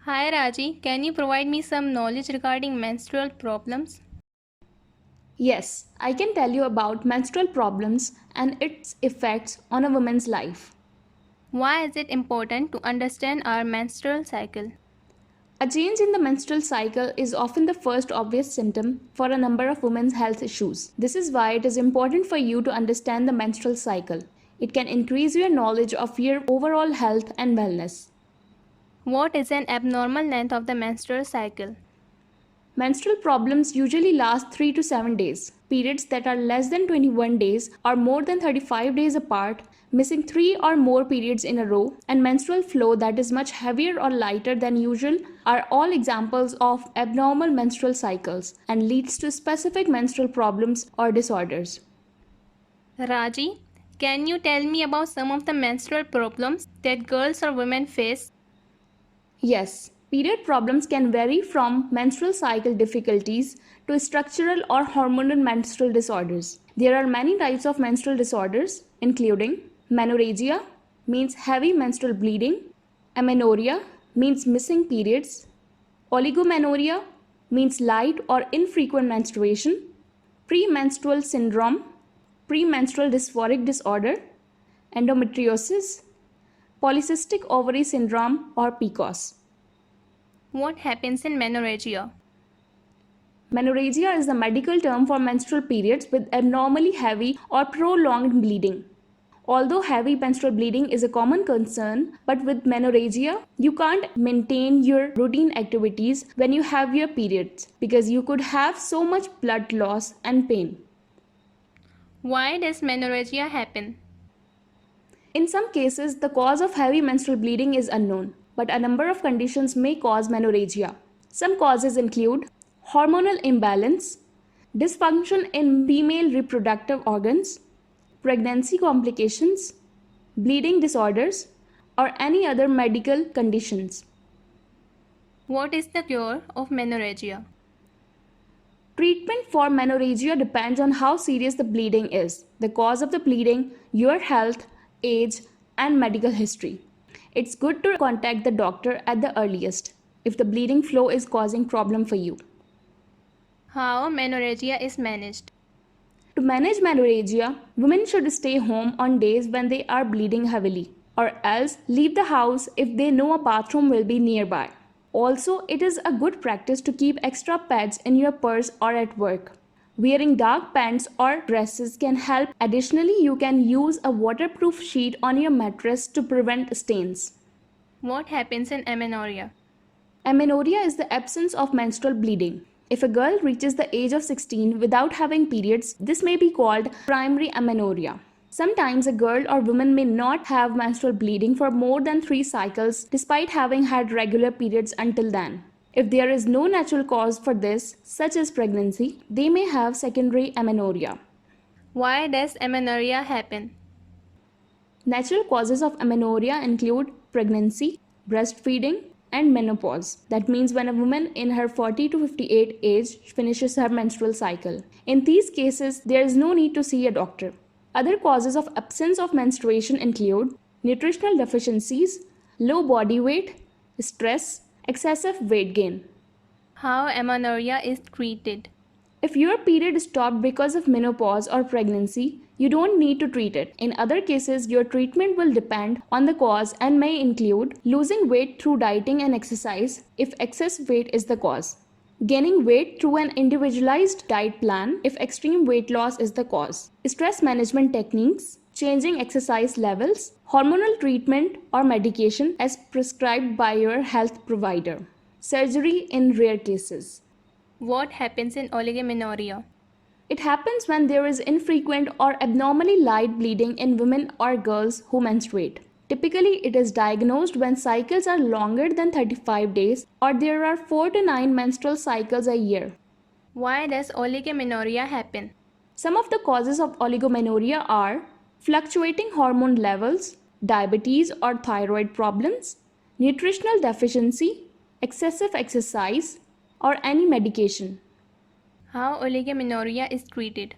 Hi Raji, can you provide me some knowledge regarding menstrual problems? Yes, I can tell you about menstrual problems and its effects on a woman's life. Why is it important to understand our menstrual cycle? A change in the menstrual cycle is often the first obvious symptom for a number of women's health issues. This is why it is important for you to understand the menstrual cycle. It can increase your knowledge of your overall health and wellness. What is an abnormal length of the menstrual cycle? Menstrual problems usually last 3 to 7 days. Periods that are less than 21 days or more than 35 days apart, missing 3 or more periods in a row, and menstrual flow that is much heavier or lighter than usual are all examples of abnormal menstrual cycles and leads to specific menstrual problems or disorders. Raji, can you tell me about some of the menstrual problems that girls or women face? Yes, period problems can vary from menstrual cycle difficulties to structural or hormonal menstrual disorders. There are many types of menstrual disorders, including menorrhagia, means heavy menstrual bleeding, amenorrhea, means missing periods, oligomenorrhea, means light or infrequent menstruation, premenstrual syndrome, premenstrual dysphoric disorder, endometriosis, polycystic ovary syndrome, or PCOS. What happens in menorrhagia? Menorrhagia is the medical term for menstrual periods with abnormally heavy or prolonged bleeding. Although heavy menstrual bleeding is a common concern, but with menorrhagia, you can't maintain your routine activities when you have your periods because you could have so much blood loss and pain. Why does menorrhagia happen? In some cases, the cause of heavy menstrual bleeding is unknown, but a number of conditions may cause menorrhagia. Some causes include hormonal imbalance, dysfunction in female reproductive organs, pregnancy complications, bleeding disorders, or any other medical conditions. What is the cure of menorrhagia? Treatment for menorrhagia depends on how serious the bleeding is, the cause of the bleeding, your health, age, and medical history. It's good to contact the doctor at the earliest if the bleeding flow is causing problem for you. How menorrhagia is managed? To manage menorrhagia, women should stay home on days when they are bleeding heavily, or else leave the house if they know a bathroom will be nearby. Also, it is a good practice to keep extra pads in your purse or at work. Wearing dark pants or dresses can help. Additionally, you can use a waterproof sheet on your mattress to prevent stains. What happens in amenorrhea? Amenorrhea is the absence of menstrual bleeding. If a girl reaches the age of 16 without having periods, this may be called primary amenorrhea. Sometimes a girl or woman may not have menstrual bleeding for more than 3 cycles despite having had regular periods until then. If there is no natural cause for this, such as pregnancy, they may have secondary amenorrhea. Why does amenorrhea happen? Natural causes of amenorrhea include pregnancy, breastfeeding, and menopause. That means when a woman in her 40 to 58 age finishes her menstrual cycle. In these cases, there is no need to see a doctor. Other causes of absence of menstruation include nutritional deficiencies, low body weight, stress, excessive weight gain. How amenorrhea is treated? If your period stopped because of menopause or pregnancy, you don't need to treat it. In other cases, your treatment will depend on the cause and may include losing weight through dieting and exercise if excess weight is the cause, gaining weight through an individualized diet plan if extreme weight loss is the cause, stress management techniques, changing exercise levels, hormonal treatment or medication as prescribed by your health provider, surgery in rare cases. What happens in oligomenorrhea? It happens when there is infrequent or abnormally light bleeding in women or girls who menstruate. Typically, it is diagnosed when cycles are longer than 35 days or there are 4 to 9 menstrual cycles a year. Why does oligomenorrhea happen? Some of the causes of oligomenorrhea are fluctuating hormone levels, diabetes or thyroid problems, nutritional deficiency, excessive exercise, or any medication. How oligomenorrhea is treated?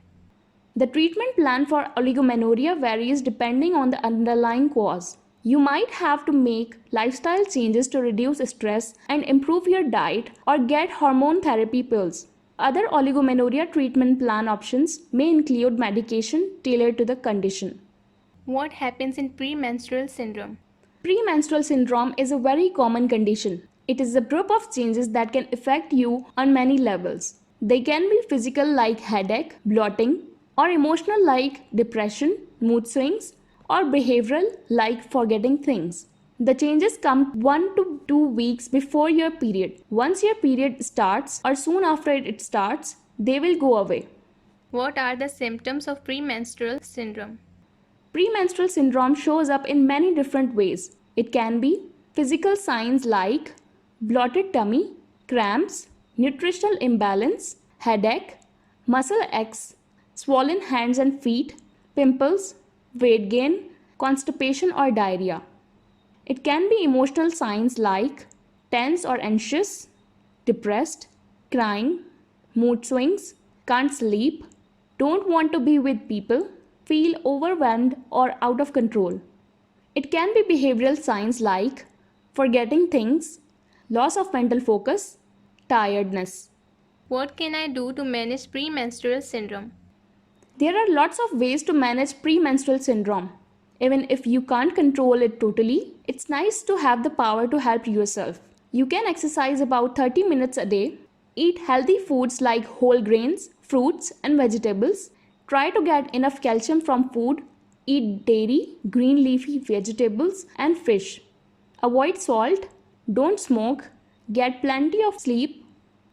The treatment plan for oligomenorrhea varies depending on the underlying cause. You might have to make lifestyle changes to reduce stress and improve your diet or get hormone therapy pills. Other oligomenorrhea treatment plan options may include medication tailored to the condition. What happens in premenstrual syndrome? Premenstrual syndrome is a very common condition. It is a group of changes that can affect you on many levels. They can be physical like headache, bloating, or emotional like depression, mood swings, or behavioral like forgetting things. The changes come 1 to 2 weeks before your period. Once your period starts or soon after it starts, they will go away. What are the symptoms of premenstrual syndrome? Premenstrual syndrome shows up in many different ways. It can be physical signs like bloated tummy, cramps, nutritional imbalance, headache, muscle aches, swollen hands and feet, pimples, weight gain, constipation or diarrhea. It can be emotional signs like tense or anxious, depressed, crying, mood swings, can't sleep, don't want to be with people, feel overwhelmed or out of control. It can be behavioral signs like forgetting things, loss of mental focus, tiredness. What can I do to manage premenstrual syndrome? There are lots of ways to manage premenstrual syndrome. Even if you can't control it totally, it's nice to have the power to help yourself. You can exercise about 30 minutes a day, eat healthy foods like whole grains, fruits, and vegetables. Try to get enough calcium from food, eat dairy, green leafy vegetables, and fish. Avoid salt, don't smoke, get plenty of sleep,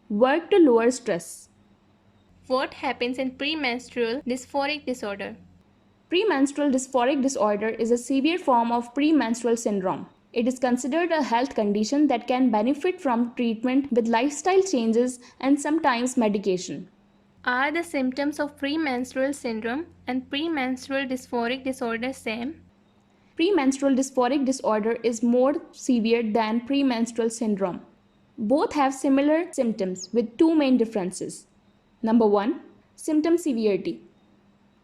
work to lower stress. What happens in premenstrual dysphoric disorder? Premenstrual dysphoric disorder is a severe form of premenstrual syndrome. It is considered a health condition that can benefit from treatment with lifestyle changes and sometimes medication. Are the symptoms of premenstrual syndrome and premenstrual dysphoric disorder same? Premenstrual dysphoric disorder is more severe than premenstrual syndrome. Both have similar symptoms with two main differences. Number 1, symptom severity.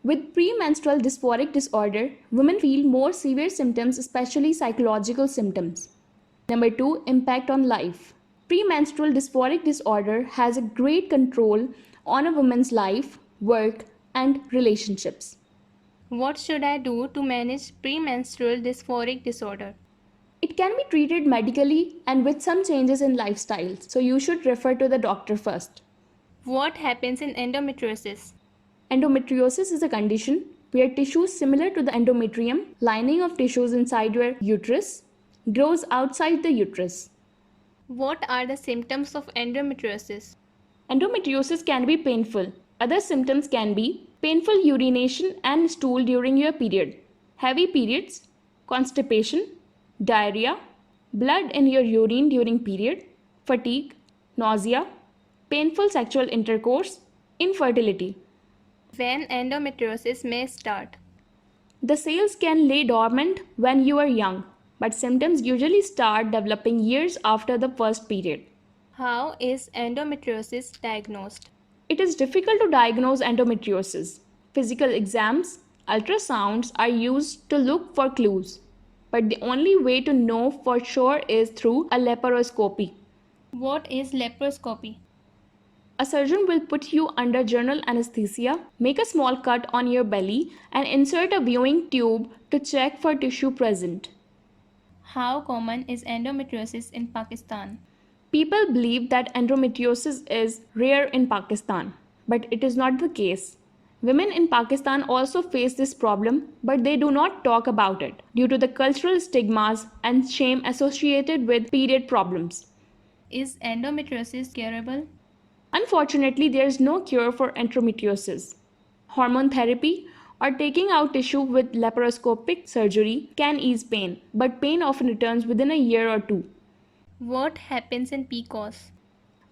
With premenstrual dysphoric disorder, women feel more severe symptoms, especially psychological symptoms. Number 2, impact on life. Premenstrual dysphoric disorder has a great control on a woman's life, work, and relationships. What should I do to manage premenstrual dysphoric disorder? It can be treated medically and with some changes in lifestyle, so you should refer to the doctor first. What happens in endometriosis? Endometriosis is a condition where tissues similar to the endometrium, lining of tissues inside your uterus, grows outside the uterus. What are the symptoms of endometriosis? Endometriosis can be painful. Other symptoms can be painful urination and stool during your period, heavy periods, constipation, diarrhea, blood in your urine during period, fatigue, nausea, painful sexual intercourse, infertility. When endometriosis may start? The cells can lay dormant when you are young, but symptoms usually start developing years after the first period. How is endometriosis diagnosed? It is difficult to diagnose endometriosis. Physical exams, ultrasounds are used to look for clues, but the only way to know for sure is through a laparoscopy. What is laparoscopy? A surgeon will put you under general anesthesia, make a small cut on your belly, and insert a viewing tube to check for tissue present. How common is endometriosis in Pakistan? People believe that endometriosis is rare in Pakistan, but it is not the case. Women in Pakistan also face this problem, but they do not talk about it due to the cultural stigmas and shame associated with period problems. Is endometriosis curable? Unfortunately, there is no cure for endometriosis. Hormone therapy or taking out tissue with laparoscopic surgery can ease pain, but pain often returns within a year or two. What happens in PCOS?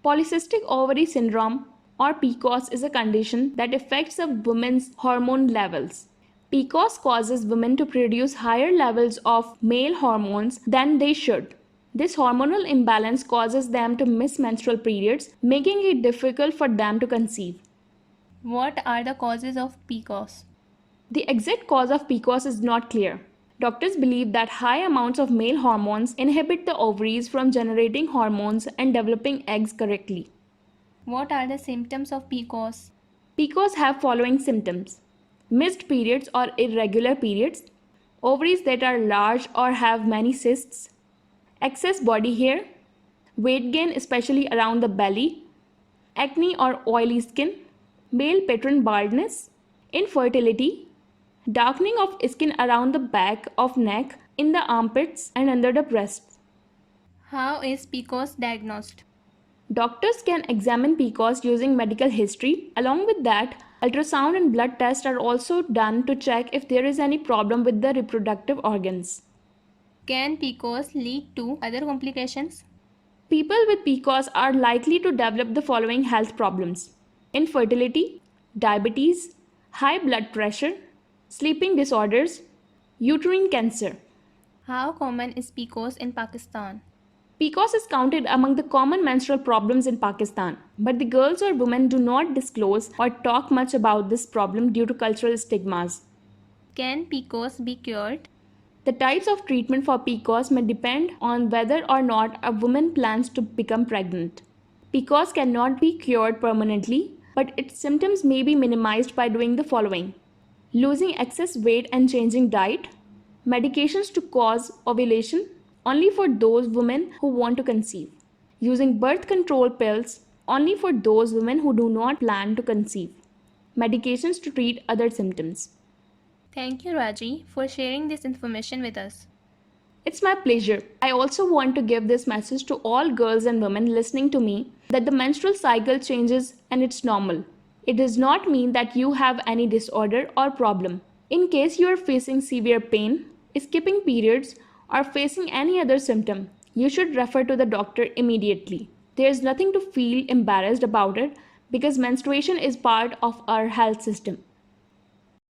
Polycystic ovary syndrome or PCOS is a condition that affects a woman's hormone levels. PCOS causes women to produce higher levels of male hormones than they should. This hormonal imbalance causes them to miss menstrual periods, making it difficult for them to conceive. What are the causes of PCOS? The exact cause of PCOS is not clear. Doctors believe that high amounts of male hormones inhibit the ovaries from generating hormones and developing eggs correctly. What are the symptoms of PCOS? PCOS have following symptoms: missed periods or irregular periods, ovaries that are large or have many cysts, excess body hair, weight gain especially around the belly, acne or oily skin, male pattern baldness, infertility, darkening of skin around the back of neck, in the armpits and under the breasts. How is PCOS diagnosed? Doctors can examine PCOS using medical history. Along with that, ultrasound and blood tests are also done to check if there is any problem with the reproductive organs. Can PCOS lead to other complications? People with PCOS are likely to develop the following health problems: infertility, diabetes, high blood pressure, sleeping disorders, uterine cancer. How common is PCOS in Pakistan? PCOS is counted among the common menstrual problems in Pakistan, but the girls or women do not disclose or talk much about this problem due to cultural stigmas. Can PCOS be cured? The types of treatment for PCOS may depend on whether or not a woman plans to become pregnant. PCOS cannot be cured permanently, but its symptoms may be minimized by doing the following: losing excess weight and changing diet, medications to cause ovulation only for those women who want to conceive, using birth control pills only for those women who do not plan to conceive, medications to treat other symptoms. Thank you, Raji, for sharing this information with us. It's my pleasure. I also want to give this message to all girls and women listening to me that the menstrual cycle changes and it's normal. It does not mean that you have any disorder or problem. In case you are facing severe pain, skipping periods, or facing any other symptom, you should refer to the doctor immediately. There is nothing to feel embarrassed about it because menstruation is part of our health system.